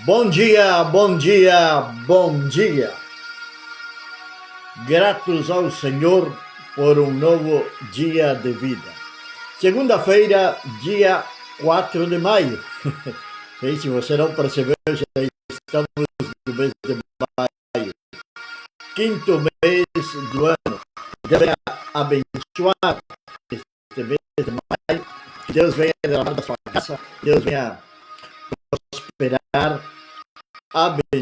Bom dia, bom dia, bom dia. Gratos ao Senhor por um novo dia de vida. Segunda-feira, dia 4 de maio. E se você não percebeu, já estamos no mês de maio. Quinto mês do ano. Deus venha abençoar este mês de maio. Que Deus venha derramar da sua graça. Deus venha prosperar, abençoar,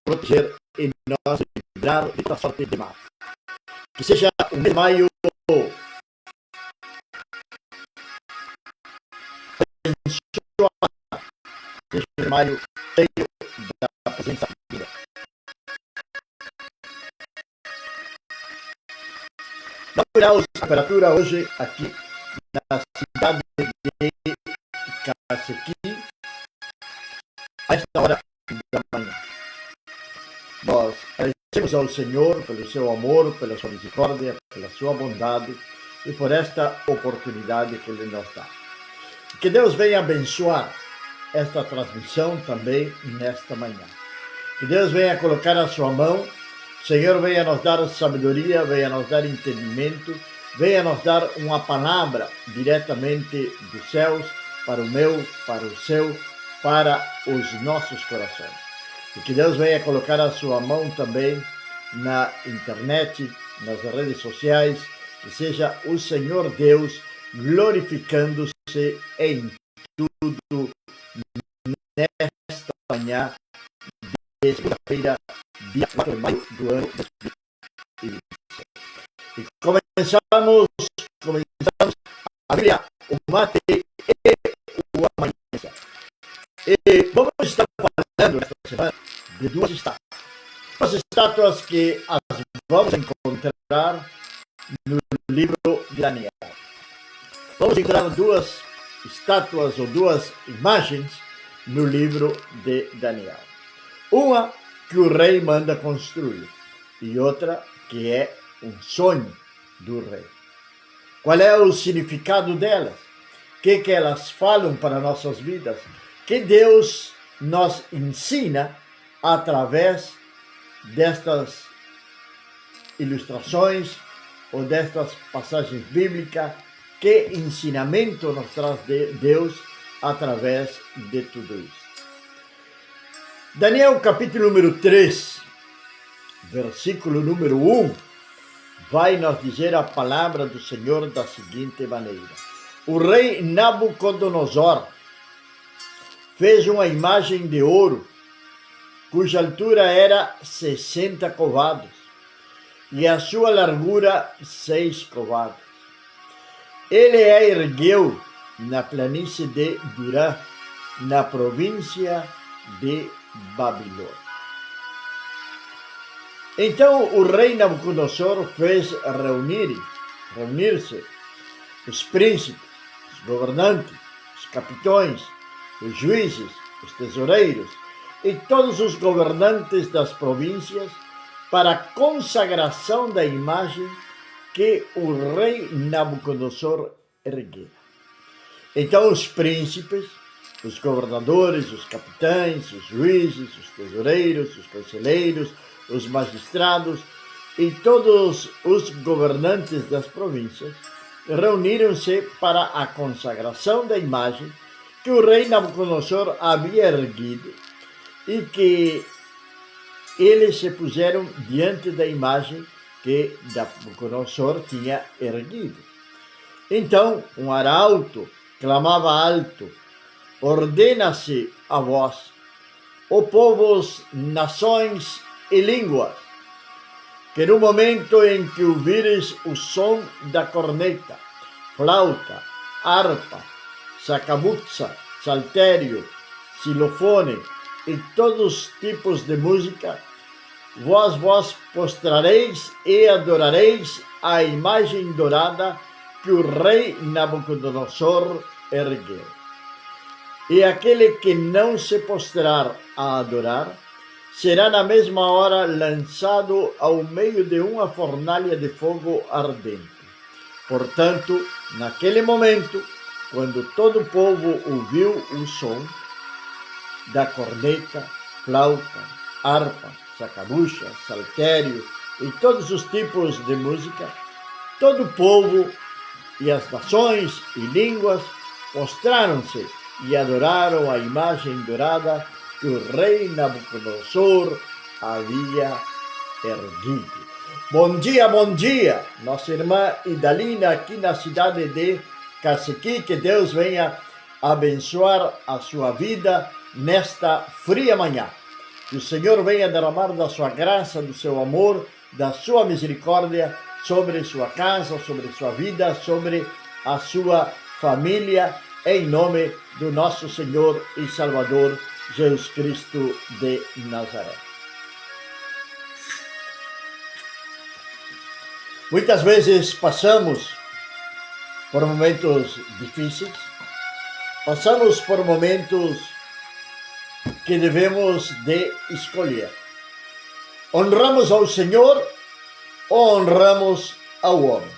proteger e nos livrar de toda sorte de mal. Que seja um mês de maio abençoado, seja um maio cheio da presença de Deus. Vamos a temperatura hoje aqui na cidade de Cacequi, a esta hora da manhã. Nós agradecemos ao Senhor pelo seu amor, pela sua misericórdia, pela sua bondade e por esta oportunidade que Ele nos dá. Que Deus venha abençoar esta transmissão também nesta manhã. Que Deus venha colocar a sua mão, o Senhor venha nos dar sabedoria, venha nos dar entendimento, venha nos dar uma palavra diretamente dos céus para o meu, para o seu, para os nossos corações. E que Deus venha colocar a sua mão também na internet, nas redes sociais, que seja o Senhor Deus glorificando-se em tudo nesta manhã de segunda-feira, dia 4 de maio do ano 2026. E começamos a Bíblia, o mate e o amanhecer. E vamos estar falando esta semana de duas estátuas que as vamos encontrar no livro de Daniel. Vamos encontrar duas estátuas ou duas imagens no livro de Daniel. Uma que o rei manda construir e outra que é um sonho do rei. Qual é o significado delas? O que elas falam para nossas vidas? Que Deus nos ensina através destas ilustrações ou destas passagens bíblicas? Que ensinamento nos traz de Deus através de tudo isso? Daniel capítulo número 3, versículo número 1, vai nos dizer a palavra do Senhor da seguinte maneira: o rei Nabucodonosor fez uma imagem de ouro, cuja altura era 60 covados, e a sua largura 6 covados. Ele a ergueu na planície de Durã, na província de Babilônia. Então o rei Nabucodonosor fez reunir-se os príncipes, os governantes, os capitães, os juízes, os tesoureiros e todos os governantes das províncias para a consagração da imagem que o rei Nabucodonosor erguera. Então os príncipes, os governadores, os capitães, os juízes, os tesoureiros, os conselheiros, os magistrados e todos os governantes das províncias reuniram-se para a consagração da imagem que o rei Nabucodonosor havia erguido e que eles se puseram diante da imagem que Nabucodonosor tinha erguido. Então um arauto clamava alto: ordena-se a vós, ó povos, nações e línguas, que no momento em que ouvires o som da corneta, flauta, harpa, sacabutza, saltério, xilofone e todos os tipos de música, vós postrareis e adorareis a imagem dourada que o rei Nabucodonosor ergueu. E aquele que não se postrar a adorar, será na mesma hora lançado ao meio de uma fornalha de fogo ardente. Portanto, naquele momento, quando todo o povo ouviu o som da corneta, flauta, harpa, sacabucha, saltério e todos os tipos de música, todo o povo e as nações e línguas prostraram-se e adoraram a imagem dourada que o rei Nabucodonosor havia erguido. Bom dia, nossa irmã Idalina, aqui na cidade de Cacequi, que Deus venha abençoar a sua vida nesta fria manhã. Que o Senhor venha derramar da sua graça, do seu amor, da sua misericórdia sobre sua casa, sobre sua vida, sobre a sua família, em nome do nosso Senhor e Salvador Jesus Cristo de Nazaré. Muitas vezes passamos por momentos difíceis, passamos por momentos que devemos de escolher. Honramos ao Senhor ou honramos ao homem?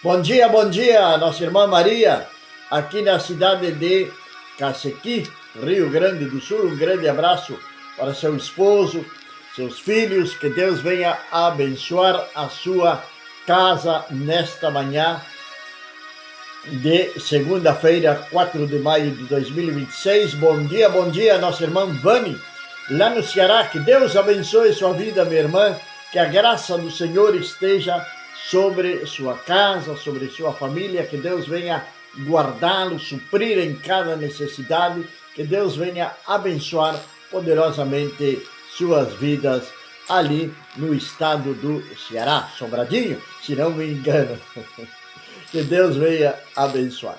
Bom dia, nossa irmã Maria, aqui na cidade de Cacequi, Rio Grande do Sul. Um grande abraço para seu esposo, seus filhos, que Deus venha abençoar a sua casa nesta manhã de segunda-feira, 4 de maio de 2026. Bom dia, nossa irmã Vani, lá no Ceará. Que Deus abençoe sua vida, minha irmã, que a graça do Senhor esteja sobre sua casa, sobre sua família, que Deus venha guardá-lo, suprir em cada necessidade, que Deus venha abençoar poderosamente suas vidas ali no estado do Ceará, Sobradinho, se não me engano. Que Deus venha abençoar.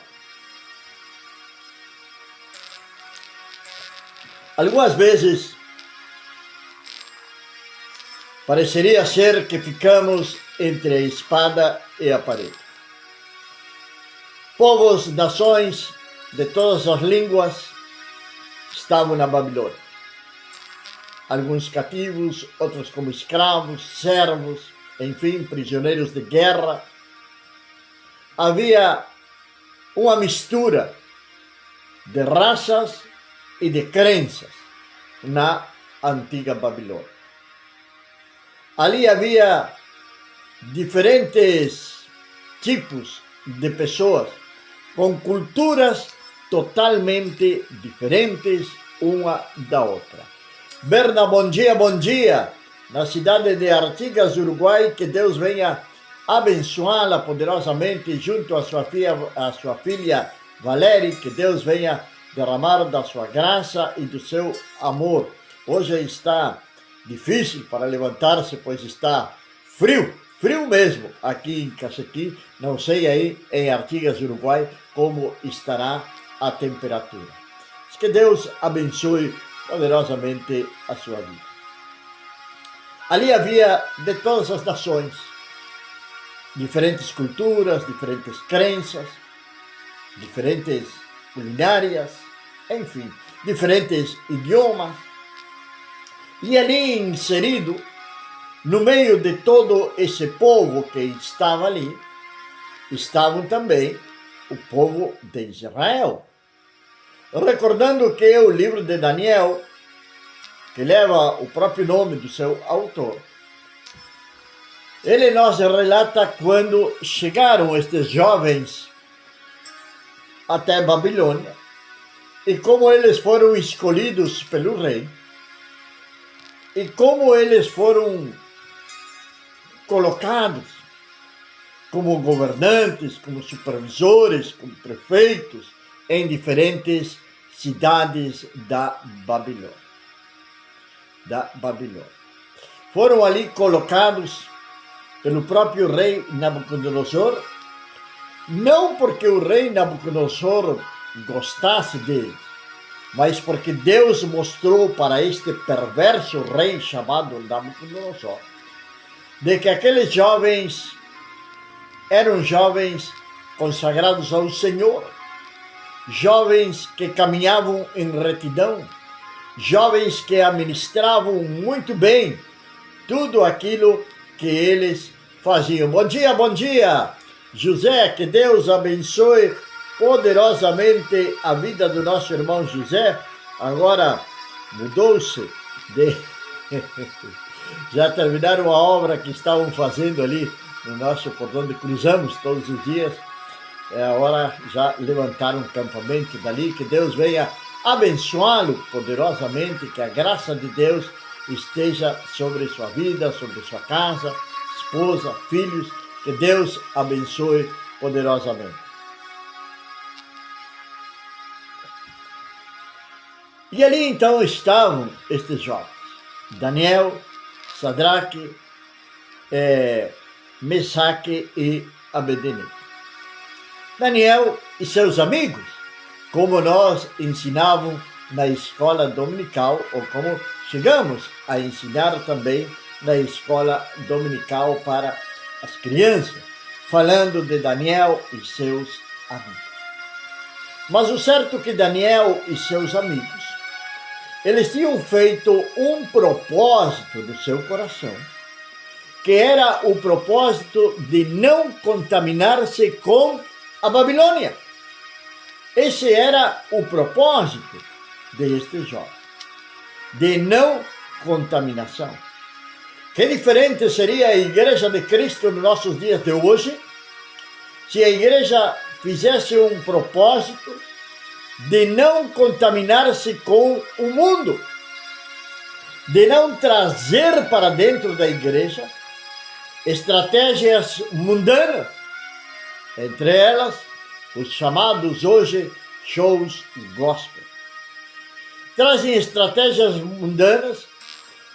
Algumas vezes pareceria ser que ficamos entre a espada e a parede. Povos, nações de todas as línguas estavam na Babilônia. Alguns cativos, outros como escravos, servos, enfim, prisioneiros de guerra. Havia uma mistura de raças e de crenças na antiga Babilônia. Ali havia diferentes tipos de pessoas com culturas totalmente diferentes uma da outra. Berna, bom dia, na cidade de Artigas, Uruguai, que Deus venha abençoá-la poderosamente junto à sua filha Valéria, que Deus venha derramar da sua graça e do seu amor. Hoje está difícil para levantar-se, pois está frio mesmo aqui em Cacequi. Não sei aí em Artigas, Uruguai, como estará a temperatura. Que Deus abençoe poderosamente a sua vida. Ali havia de todas as nações, diferentes culturas, diferentes crenças, diferentes culinárias, enfim, diferentes idiomas. E ali inserido, no meio de todo esse povo que estava ali, estavam também o povo de Israel. Recordando que o livro de Daniel, que leva o próprio nome do seu autor, ele nos relata quando chegaram estes jovens até Babilônia e como eles foram escolhidos pelo rei e como eles foram colocados como governantes, como supervisores, como prefeitos em diferentes cidades da Babilônia. Foram ali colocados pelo próprio rei Nabucodonosor, não porque o rei Nabucodonosor gostasse deles, mas porque Deus mostrou para este perverso rei chamado Nabucodonosor, de que aqueles jovens eram jovens consagrados ao Senhor, jovens que caminhavam em retidão, jovens que administravam muito bem tudo aquilo que eles faziam. Bom dia, José, que Deus abençoe poderosamente a vida do nosso irmão José. Agora mudou-se de... Já terminaram a obra que estavam fazendo ali no nosso portão de cruzamos todos os dias. Agora já levantaram um campamento dali. Que Deus venha abençoá-lo poderosamente, que a graça de Deus esteja sobre sua vida, sobre sua casa, esposa, filhos. Que Deus abençoe poderosamente. E ali então estavam estes jovens, Daniel, Sadraque, Mesaque e Abednego. Daniel e seus amigos, como nós ensinávamos na escola dominical, ou como chegamos a ensinar também na escola dominical para as crianças, falando de Daniel e seus amigos. Mas o certo é que Daniel e seus amigos, eles tinham feito um propósito no seu coração, que era o propósito de não contaminar-se com a Babilônia. Esse era o propósito deste jovem, de não contaminação. Que diferente seria a Igreja de Cristo nos nossos dias de hoje, se a Igreja fizesse um propósito de não contaminar-se com o mundo, de não trazer para dentro da Igreja estratégias mundanas, entre elas os chamados hoje shows gospel. Trazem estratégias mundanas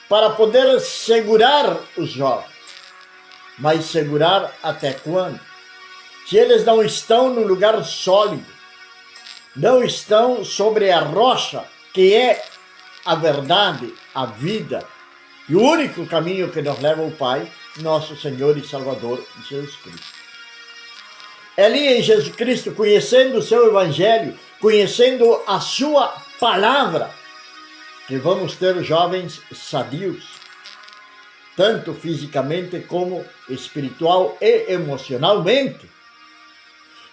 para poder segurar os jovens. Mas segurar até quando? Se eles não estão no lugar sólido, não estão sobre a rocha, que é a verdade, a vida, e o único caminho que nos leva ao Pai, nosso Senhor e Salvador, Jesus Cristo. É ali em Jesus Cristo, conhecendo o seu Evangelho, conhecendo a sua palavra, que vamos ter jovens sadios, tanto fisicamente como espiritual e emocionalmente.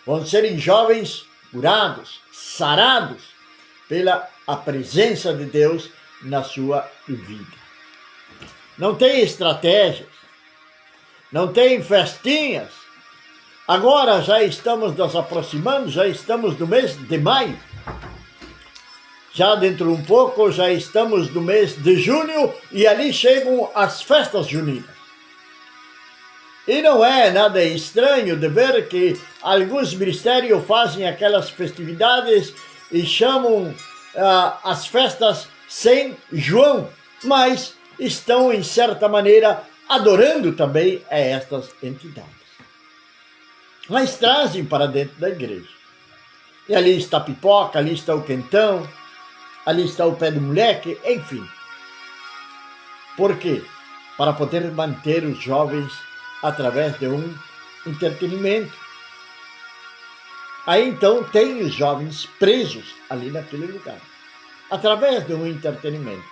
Vão serem jovens curados, sarados pela a presença de Deus na sua vida. Não tem estratégias, não tem festinhas. Agora já estamos nos aproximando, já estamos no mês de maio. Já dentro de um pouco, já estamos no mês de junho e ali chegam as festas juninas. E não é nada estranho de ver que alguns ministérios fazem aquelas festividades e chamam as festas São João, mas estão, em certa maneira, adorando também a estas entidades. Mas trazem para dentro da igreja. E ali está a pipoca, ali está o quentão, ali está o pé do moleque, enfim. Por quê? Para poder manter os jovens através de um entretenimento. Aí então tem os jovens presos ali naquele lugar, através de um entretenimento,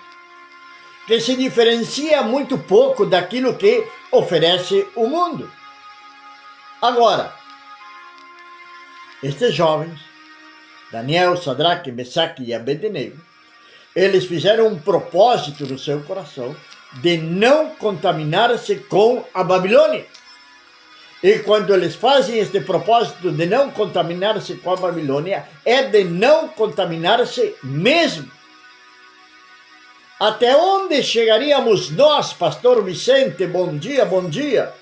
que se diferencia muito pouco daquilo que oferece o mundo. Agora, estes jovens, Daniel, Sadraque, Mesaque e Abednego, eles fizeram um propósito no seu coração de não contaminar-se com a Babilônia. E quando eles fazem este propósito de não contaminar-se com a Babilônia, é de não contaminar-se mesmo. Até onde chegaríamos nós, Pastor Vicente, bom dia,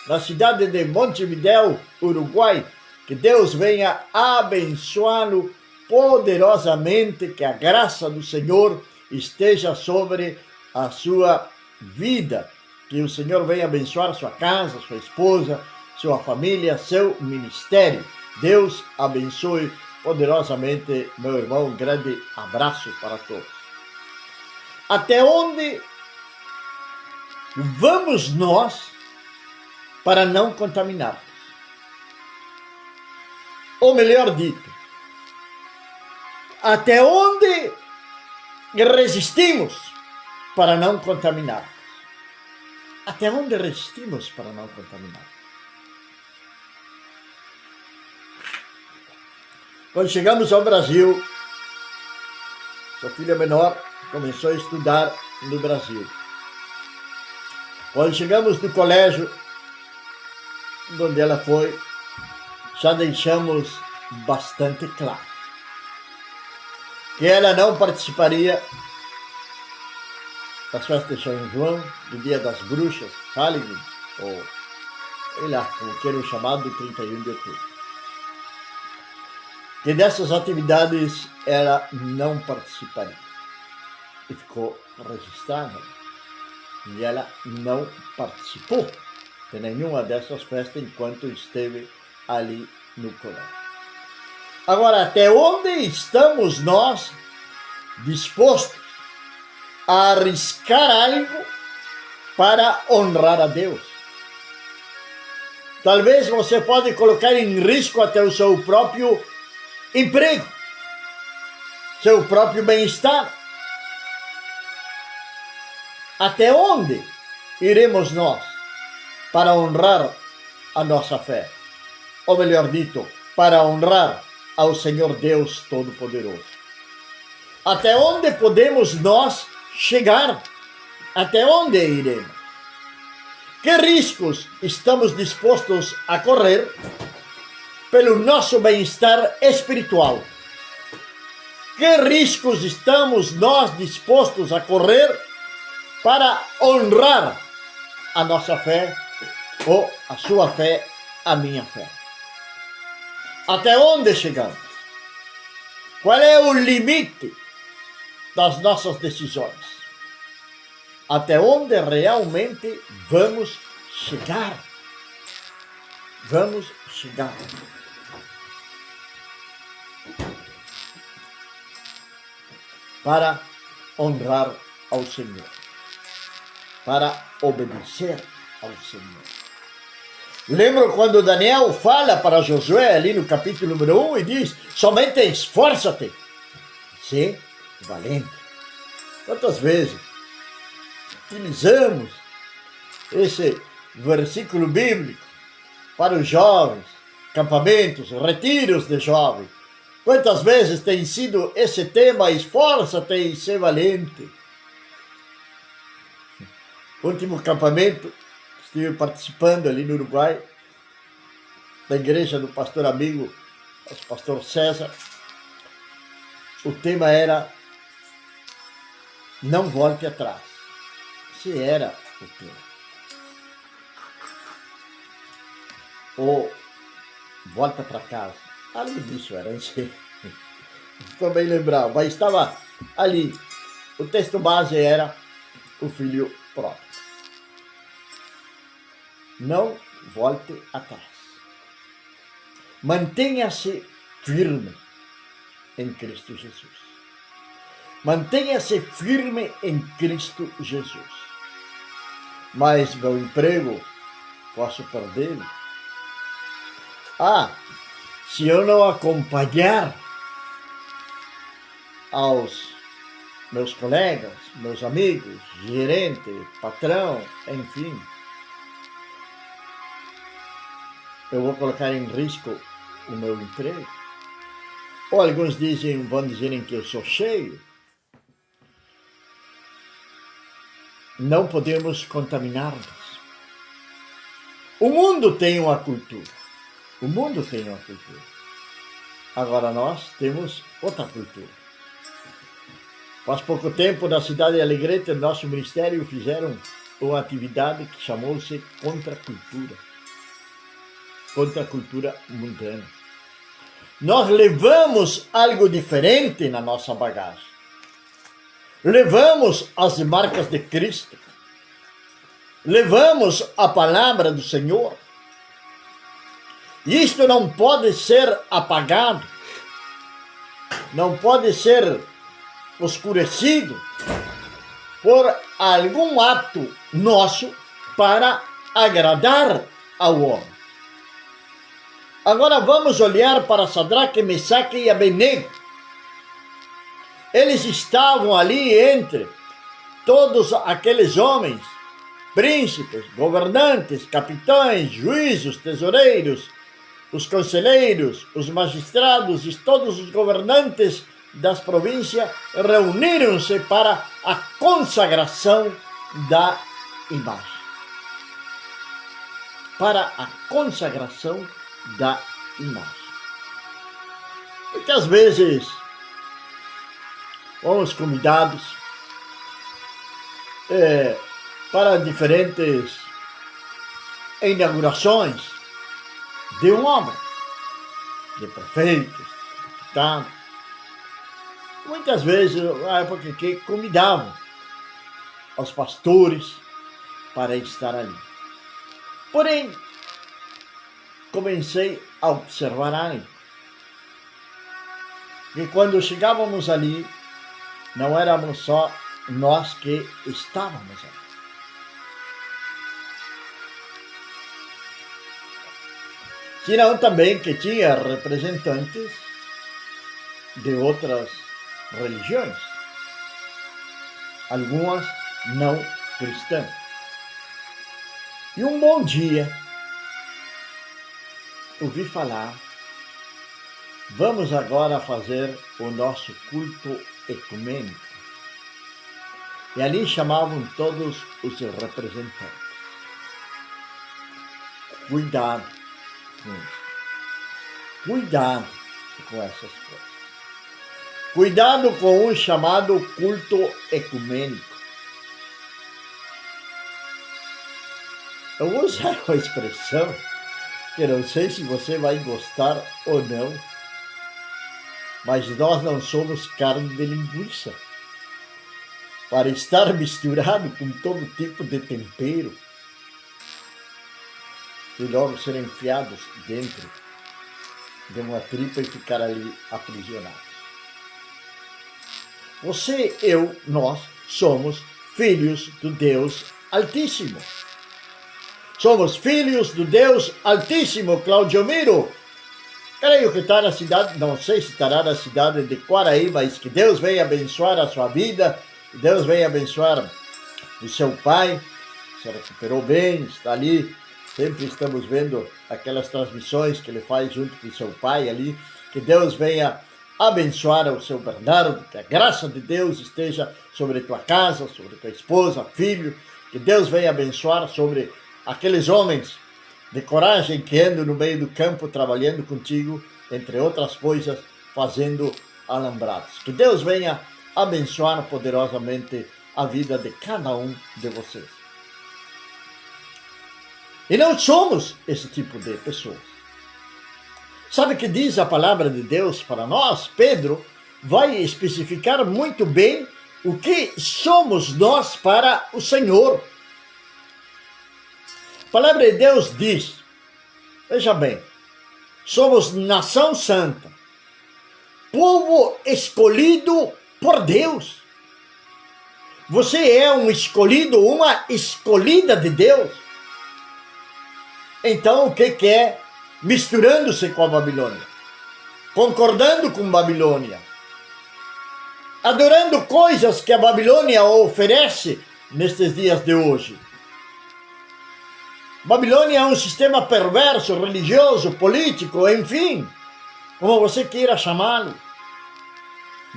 na cidade de Montevidéu, Uruguai, que Deus venha abençoá-lo poderosamente, que a graça do Senhor esteja sobre a sua vida, que o Senhor venha abençoar sua casa, sua esposa, sua família, seu ministério. Deus abençoe poderosamente, meu irmão. Um grande abraço para todos. Até onde vamos nós para não contaminar? Ou melhor dito, até onde resistimos para não contaminar? Até onde resistimos para não contaminar? Quando chegamos ao Brasil, sua filha menor começou a estudar no Brasil. Quando chegamos no colégio, onde ela foi, já deixamos bastante claro que ela não participaria das festas de São João, do Dia das Bruxas, Halloween, ou sei lá, como queiram chamar, do 31 de outubro. Que dessas atividades ela não participaria. E ficou registrada. E ela não participou de nenhuma dessas festas enquanto esteve ali no colégio. Agora, até onde estamos nós dispostos a arriscar algo para honrar a Deus? Talvez você pode colocar em risco até o seu próprio emprego, seu próprio bem-estar. Até onde iremos nós para honrar a nossa fé? Ou melhor dito, para honrar ao Senhor Deus Todo-Poderoso. Até onde podemos nós chegar? Até onde iremos? Que riscos estamos dispostos a correr pelo nosso bem-estar espiritual? Que riscos estamos nós dispostos a correr para honrar a nossa fé, ou a sua fé, a minha fé? Até onde chegamos? Qual é o limite das nossas decisões? Até onde realmente vamos chegar? Vamos chegar. Para honrar ao Senhor. Para obedecer ao Senhor. Lembro quando Daniel fala para Josué ali no capítulo número 1 e diz: somente esforça-te, sê valente. Quantas vezes utilizamos esse versículo bíblico para os jovens, campamentos, retiros de jovens? Quantas vezes tem sido esse tema: esforça-te e sê valente? Último campamento, estive participando ali no Uruguai, da igreja do pastor amigo, o pastor César. O tema era: não volte atrás. Esse era o tema. Ou volta para casa. Algo disso era, não sei. Estou bem lembrado, mas estava ali. O texto base era o filho pródigo. Não volte atrás. Mantenha-se firme em Cristo Jesus. Mantenha-se firme em Cristo Jesus. Mas meu emprego, posso perdê-lo? Se eu não acompanhar aos meus colegas, meus amigos, gerente, patrão, enfim, eu vou colocar em risco o meu emprego. Ou alguns vão dizer que eu sou cheio. Não podemos contaminar-nos. O mundo tem uma cultura. O mundo tem uma cultura. Agora nós temos outra cultura. Faz pouco tempo, na cidade de Alegrete, no nosso ministério, fizeram uma atividade que chamou-se Contra-Cultura. Contra-Cultura mundana. Nós levamos algo diferente na nossa bagagem. Levamos as marcas de Cristo. Levamos a palavra do Senhor. Isto não pode ser apagado. Não pode ser oscurecido por algum ato nosso para agradar ao homem. Agora vamos olhar para Sadraque, Mesaque e Abednego. Eles estavam ali entre todos aqueles homens, príncipes, governantes, capitães, juízes, tesoureiros, os conselheiros, os magistrados e todos os governantes das províncias reuniram-se para a consagração da imagem. Para a consagração da imagem. Muitas vezes fomos convidados para diferentes inaugurações de uma obra, de prefeitos, de deputados. Muitas vezes, na época que convidavam os pastores para estar ali. Porém, comecei a observar algo. E quando chegávamos ali, não éramos só nós que estávamos ali. Senão também que tinha representantes de outras religiões, algumas não cristãs. E um bom dia, ouvi falar, vamos agora fazer o nosso culto ecumênico. E ali chamavam todos os representantes. Cuidado com isso. Cuidado com essas coisas. Cuidado com o chamado culto ecumênico. Eu vou usar uma expressão que não sei se você vai gostar ou não, mas nós não somos carne de linguiça para estar misturado com todo tipo de tempero e logo serem enfiados dentro de uma tripa e ficar ali aprisionados. Você, eu, nós somos filhos do Deus Altíssimo. Somos filhos do Deus Altíssimo, Claudio Miro. Creio que está na cidade, não sei se estará na cidade de Quaraí, mas que Deus venha abençoar a sua vida, que Deus venha abençoar o seu pai, se recuperou bem, está ali, sempre estamos vendo aquelas transmissões que ele faz junto com o seu pai ali, que Deus venha abençoar o seu Bernardo, que a graça de Deus esteja sobre tua casa, sobre tua esposa, filho, que Deus venha abençoar sobre aqueles homens de coragem que andam no meio do campo trabalhando contigo, entre outras coisas, fazendo alambrados. Que Deus venha abençoar poderosamente a vida de cada um de vocês. E não somos esse tipo de pessoas. Sabe o que diz a palavra de Deus para nós? Pedro vai especificar muito bem o que somos nós para o Senhor. A palavra de Deus diz, veja bem, somos nação santa, povo escolhido por Deus. Você é um escolhido, uma escolhida de Deus. Então o que é? Misturando-se com a Babilônia, concordando com Babilônia, adorando coisas que a Babilônia oferece nestes dias de hoje. Babilônia é um sistema perverso, religioso, político, enfim, como você queira chamá-lo.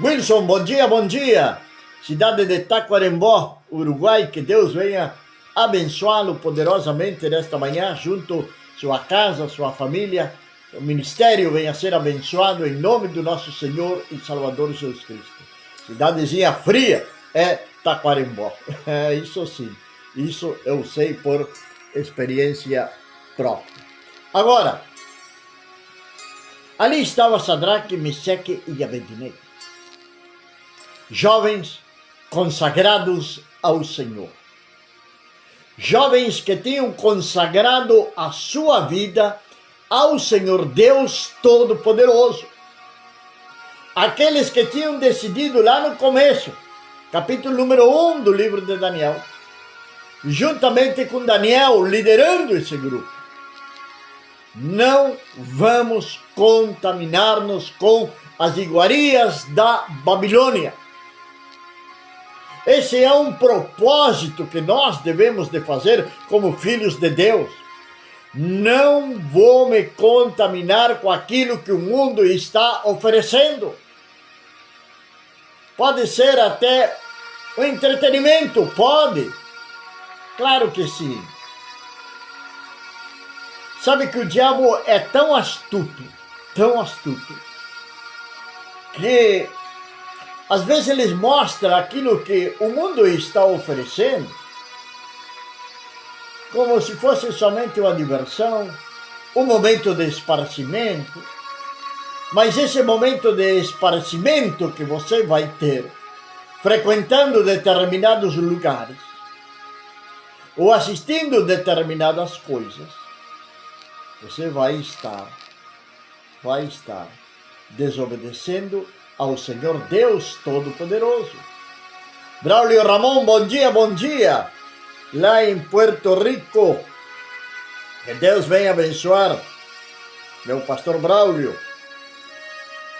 Wilson, bom dia. Cidade de Tacuarembó, Uruguai, que Deus venha abençoá-lo poderosamente nesta manhã, junto sua casa, sua família, o ministério venha a ser abençoado em nome do nosso Senhor e Salvador Jesus Cristo. Cidadezinha fria é Tacuarembó. Isso sim, isso eu sei por experiência própria. Agora, ali estava Sadraque, Meseque e Abednego, jovens consagrados ao Senhor. Jovens que tinham consagrado a sua vida ao Senhor Deus Todo-Poderoso. Aqueles que tinham decidido lá no começo, capítulo número 1 do livro de Daniel, juntamente com Daniel liderando esse grupo. Não vamos contaminar-nos com as iguarias da Babilônia. Esse é um propósito que nós devemos de fazer como filhos de Deus. Não vou me contaminar com aquilo que o mundo está oferecendo. Pode ser até o entretenimento, pode. Claro que sim. Sabe que o diabo é tão astuto, que às vezes ele mostra aquilo que o mundo está oferecendo como se fosse somente uma diversão, um momento de esparcimento. Mas esse momento de esparcimento que você vai ter frequentando determinados lugares ou assistindo determinadas coisas, você vai estar desobedecendo ao Senhor Deus Todo-Poderoso. Braulio Ramon, bom dia, lá em Puerto Rico. Que Deus venha abençoar meu pastor Braulio,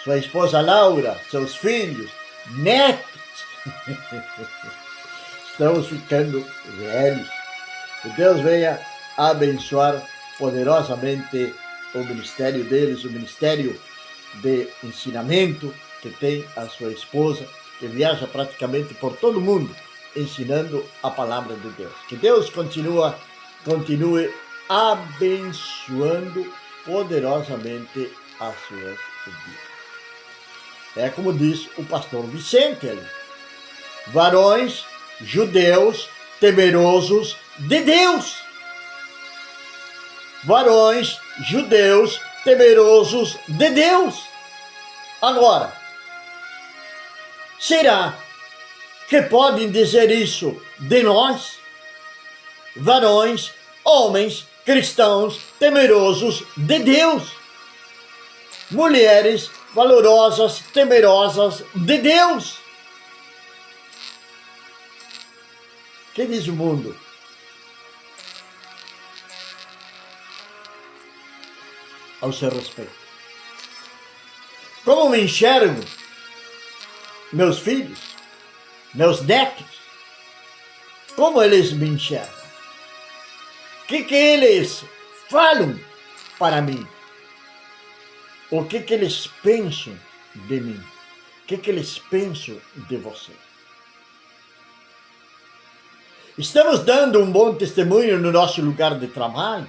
sua esposa Laura, seus filhos, netos. Estamos ficando velhos. Que Deus venha abençoar poderosamente o ministério deles, o ministério de ensinamento que tem a sua esposa, que viaja praticamente por todo o mundo ensinando a palavra de Deus. Que Deus continue abençoando poderosamente as suas vidas. É como diz o pastor Vicente ali: varões judeus temerosos de Deus. Varões judeus temerosos de Deus. Agora, será que podem dizer isso de nós? Varões, homens, cristãos temerosos de Deus. Mulheres valorosas, temerosas de Deus. O que diz o mundo? Ao seu respeito. Como me enxergo meus filhos, meus netos? Como eles me enxergam? O que eles falam para mim? O que eles pensam de mim? O que eles pensam de você? Estamos dando um bom testemunho no nosso lugar de trabalho?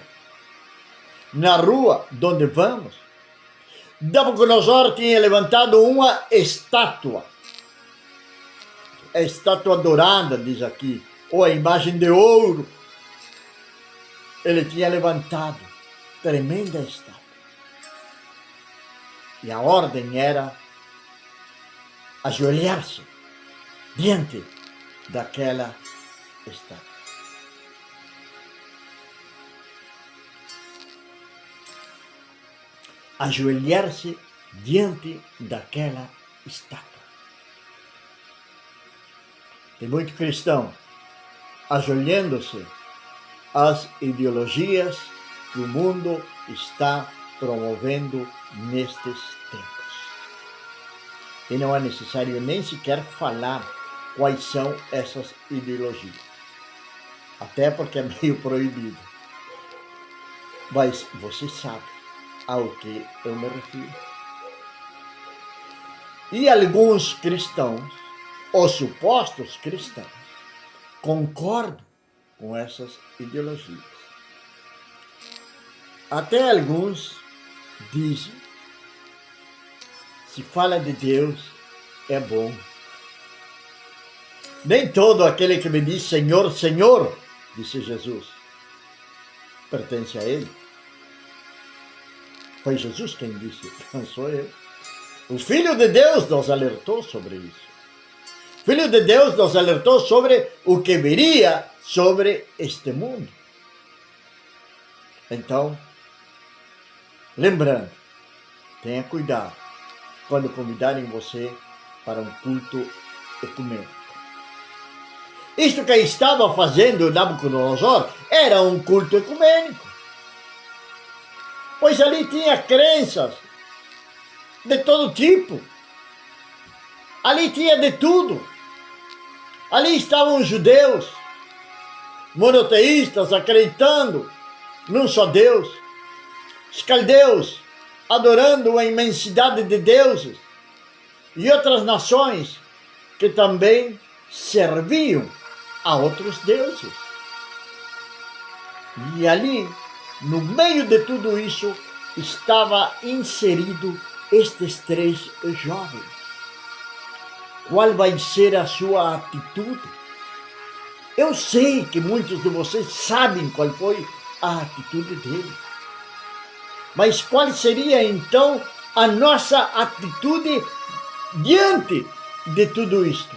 Na rua onde vamos? Nabucodonosor tinha levantado uma estátua. A estátua dourada, diz aqui, ou a imagem de ouro. Ele tinha levantado tremenda estátua. E a ordem era ajoelhar-se diante daquela estátua. Ajoelhar-se diante daquela estátua. Tem muito cristão ajoelhando-se às ideologias que o mundo está promovendo nestes tempos. E não é necessário nem sequer falar quais são essas ideologias. Até porque é meio proibido. Mas você sabe ao que eu me refiro. E alguns cristãos, os supostos cristãos, concordam com essas ideologias. Até alguns dizem: se fala de Deus, é bom. Nem todo aquele que me diz Senhor, Senhor, disse Jesus, pertence a Ele. Foi Jesus quem disse, não sou eu. O Filho de Deus nos alertou sobre isso. O Filho de Deus nos alertou sobre o que viria sobre este mundo. Então, lembrando, tenha cuidado quando convidarem você para um culto ecumênico. Isto que estava fazendo Nabucodonosor era um culto ecumênico. Pois ali tinha crenças de todo tipo. Ali tinha de tudo. Ali estavam os judeus, monoteístas, acreditando num só Deus. Os caldeus adorando a imensidade de deuses e outras nações que também serviam a outros deuses. E ali, no meio de tudo isso, estava inserido estes 3 jovens. Qual vai ser a sua atitude? Eu sei que muitos de vocês sabem qual foi a atitude deles. Mas qual seria então a nossa atitude diante de tudo isto?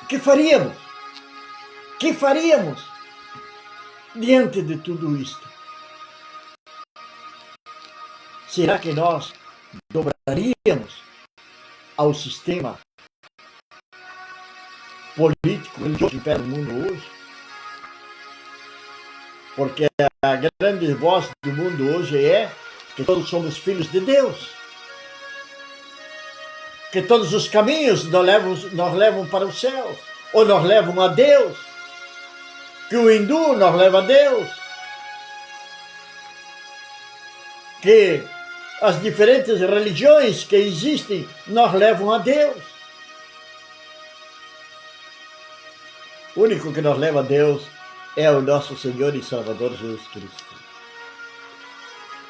O que faríamos? O que faríamos diante de tudo isto? Será que nós dobraríamos ao sistema político religioso que impera o mundo hoje? Porque a grande voz do mundo hoje é que todos somos filhos de Deus. Que todos os caminhos nos levam para o céu, ou nos levam a Deus. Que o hindu nos leva a Deus. Que as diferentes religiões que existem nos levam a Deus. O único que nos leva a Deus é o nosso Senhor e Salvador Jesus Cristo.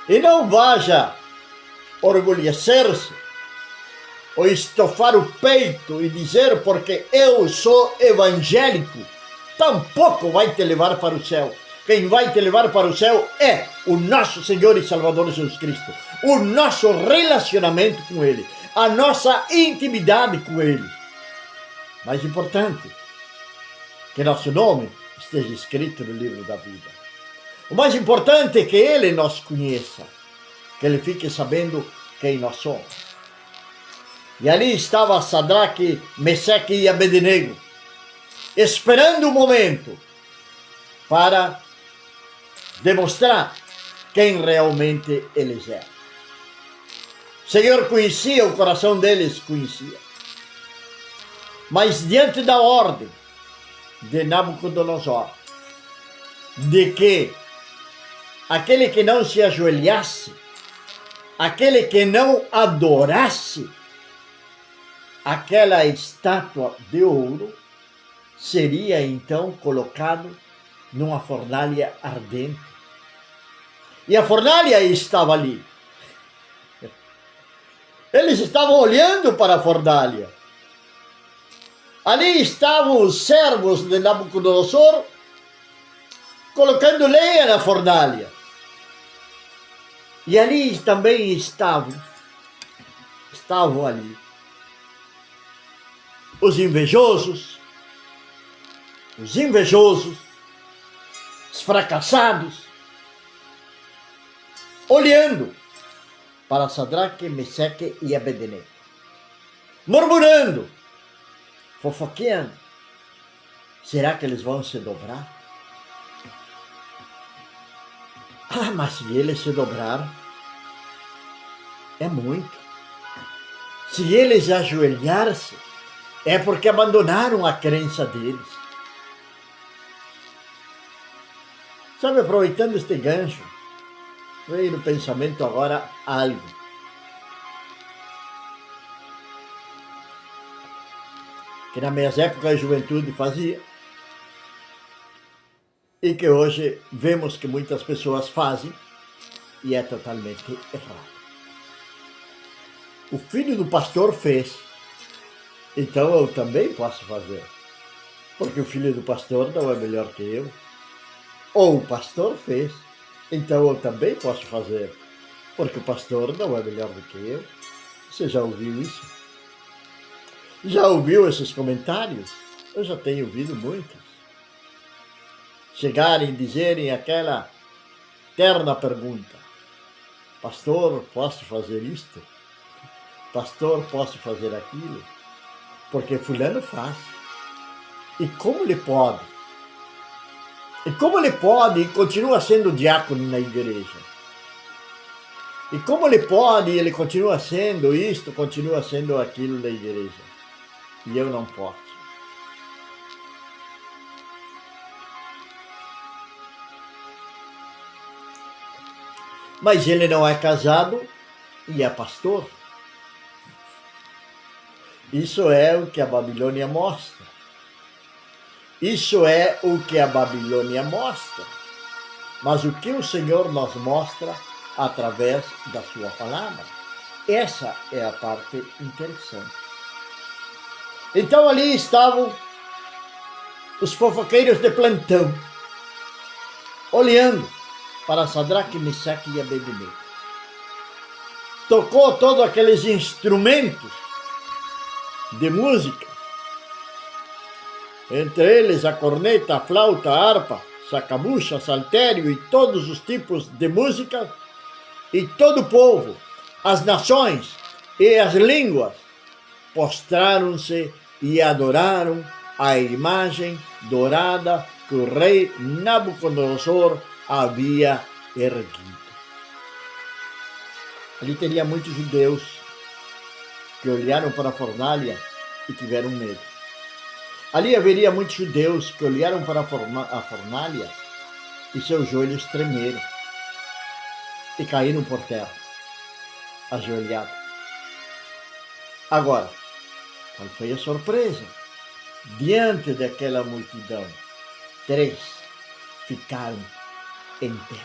E não vaja orgulhecer-se ou estofar o peito e dizer porque eu sou evangélico, tampouco vai te levar para o céu. Quem vai te levar para o céu é o nosso Senhor e Salvador Jesus Cristo, o nosso relacionamento com Ele, a nossa intimidade com Ele. Mais importante, que nosso nome esteja escrito no livro da vida. O mais importante é que Ele nos conheça, que Ele fique sabendo quem nós somos. E ali estava Sadraque, Meseque e Abednego, esperando o momento para demonstrar quem realmente eles eram. O Senhor conhecia, o coração deles conhecia. Mas diante da ordem de Nabucodonosor, de que aquele que não se ajoelhasse, aquele que não adorasse aquela estátua de ouro, seria então colocado numa fornalha ardente. E a fornalha estava ali. Eles estavam olhando para a fornalha. Ali estavam os servos de Nabucodonosor colocando lenha na fornalha. E ali também estavam ali os invejosos, os fracassados, olhando para Sadraque, Meseque e Abednego, murmurando, fofoqueando. Será que eles vão se dobrar? Ah, mas se eles se dobraram, é muito. Se eles ajoelhar-se, é porque abandonaram a crença deles. Sabe, aproveitando este gancho, veio no pensamento agora algo. Que nas minhas épocas de juventude fazia, e que hoje vemos que muitas pessoas fazem, e é totalmente errado. O filho do pastor fez, então eu também posso fazer, porque o filho do pastor não é melhor que eu. Ou o pastor fez, então eu também posso fazer, porque o pastor não é melhor do que eu. Você já ouviu isso? Já ouviu esses comentários? Eu já tenho ouvido muitos. Chegarem e dizerem aquela terna pergunta: pastor, posso fazer isto? Pastor, posso fazer aquilo? Porque fulano faz. E como ele pode? E como ele pode e continua sendo diácono na igreja? E como ele pode e ele continua sendo isto, continua sendo aquilo na igreja? E eu não posso. mas ele não é casado e é pastor. Isso é o que a Babilônia mostra. Isso é o que a Babilônia mostra. Mas o que o Senhor nos mostra através da sua palavra. Essa é a parte interessante. Então ali estavam os fofoqueiros de plantão, olhando para Sadraque, Mesaque e Abednego. Tocou todos aqueles instrumentos de música, entre eles a corneta, a flauta, a harpa, sacabucha, saltério e todos os tipos de música, e todo o povo, as nações e as línguas postraram-se e adoraram a imagem dourada que o rei Nabucodonosor havia erguido. Ali teria muitos judeus que olharam para a fornalha e tiveram medo. Ali haveria muitos judeus que olharam para a fornalha e seus joelhos tremeram e caíram por terra, ajoelhados. Agora, qual foi a surpresa? Diante daquela multidão, 3 ficaram em pé.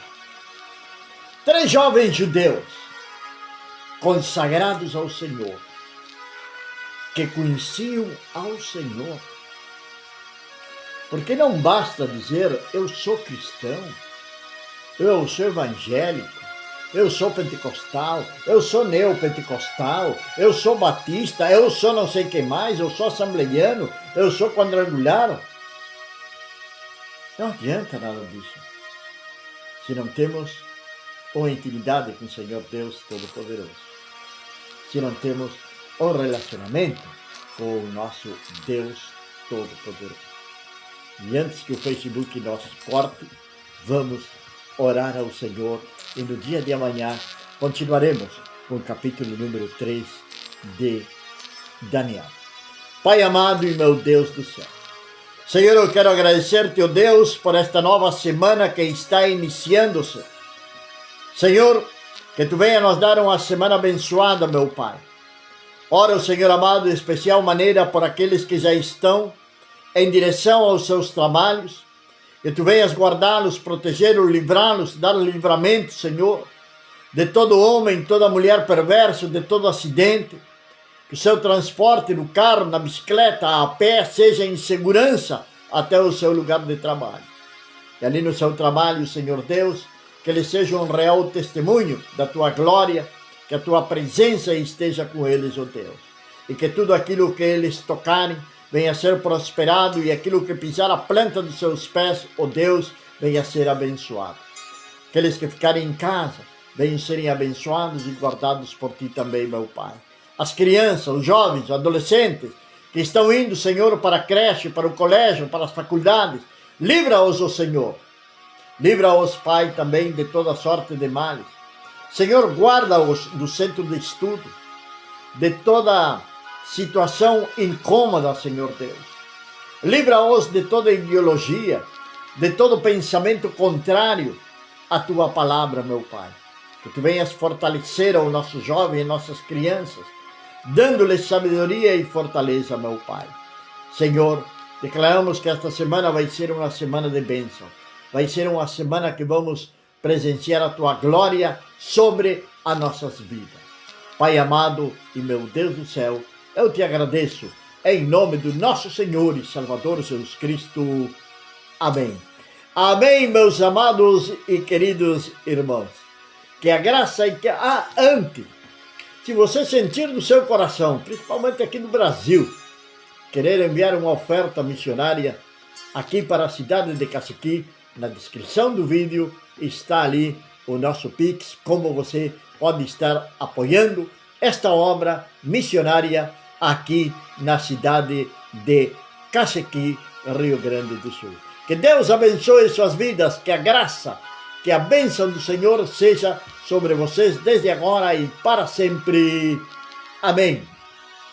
3 jovens judeus consagrados ao Senhor, que conheciam ao Senhor. Porque não basta dizer, eu sou cristão, eu sou evangélico, eu sou pentecostal, eu sou neopentecostal, eu sou batista, eu sou não sei quem mais, eu sou assembleiano, eu sou quadrangular. Não adianta nada disso, se não temos uma intimidade com o Senhor Deus Todo-Poderoso, se não temos um relacionamento com o nosso Deus Todo-Poderoso. E antes que o Facebook nos corte, vamos orar ao Senhor e no dia de amanhã continuaremos com o capítulo número 3 de Daniel. Pai amado e meu Deus do céu, Senhor, eu quero agradecer-te, ó Deus, por esta nova semana que está iniciando-se. Senhor, que tu venha nos dar uma semana abençoada, meu Pai. Ora, Senhor amado, de especial maneira por aqueles que já estão em direção aos seus trabalhos, que tu venhas guardá-los, protegê-los, livrá-los, dar livramento, Senhor, de todo homem, toda mulher perversa, de todo acidente, que o seu transporte no carro, na bicicleta, a pé, seja em segurança até o seu lugar de trabalho. E ali no seu trabalho, Senhor Deus, que ele seja um real testemunho da tua glória, que a tua presença esteja com eles, ó Deus, e que tudo aquilo que eles tocarem venha a ser prosperado e aquilo que pisar a planta dos seus pés, ó Deus, venha a ser abençoado. Aqueles que ficarem em casa, venham serem abençoados e guardados por ti também, meu Pai. As crianças, os jovens, os adolescentes que estão indo, Senhor, para a creche, para o colégio, para as faculdades, livra-os, ó Senhor. Livra-os, Pai, também de toda sorte de males. Senhor, guarda-os do centro de estudo, de toda situação incômoda, Senhor Deus. Livra-os de toda ideologia, de todo pensamento contrário à tua palavra, meu Pai. Que tu venhas fortalecer aos nossos jovens e nossas crianças, dando-lhes sabedoria e fortaleza, meu Pai. Senhor, declaramos que esta semana vai ser uma semana de bênção. Vai ser uma semana que vamos presenciar a tua glória sobre as nossas vidas. Pai amado e meu Deus do céu, eu te agradeço em nome do nosso Senhor e Salvador Jesus Cristo. Amém. Amém, meus amados e queridos irmãos. Que a graça e que antes, se você sentir no seu coração, principalmente aqui no Brasil, querer enviar uma oferta missionária aqui para a cidade de Cacequi, na descrição do vídeo está ali o nosso Pix, como você pode estar apoiando esta obra missionária aqui na cidade de Cacequi, Rio Grande do Sul. Que Deus abençoe suas vidas, que a graça, que a bênção do Senhor seja sobre vocês desde agora e para sempre. Amém.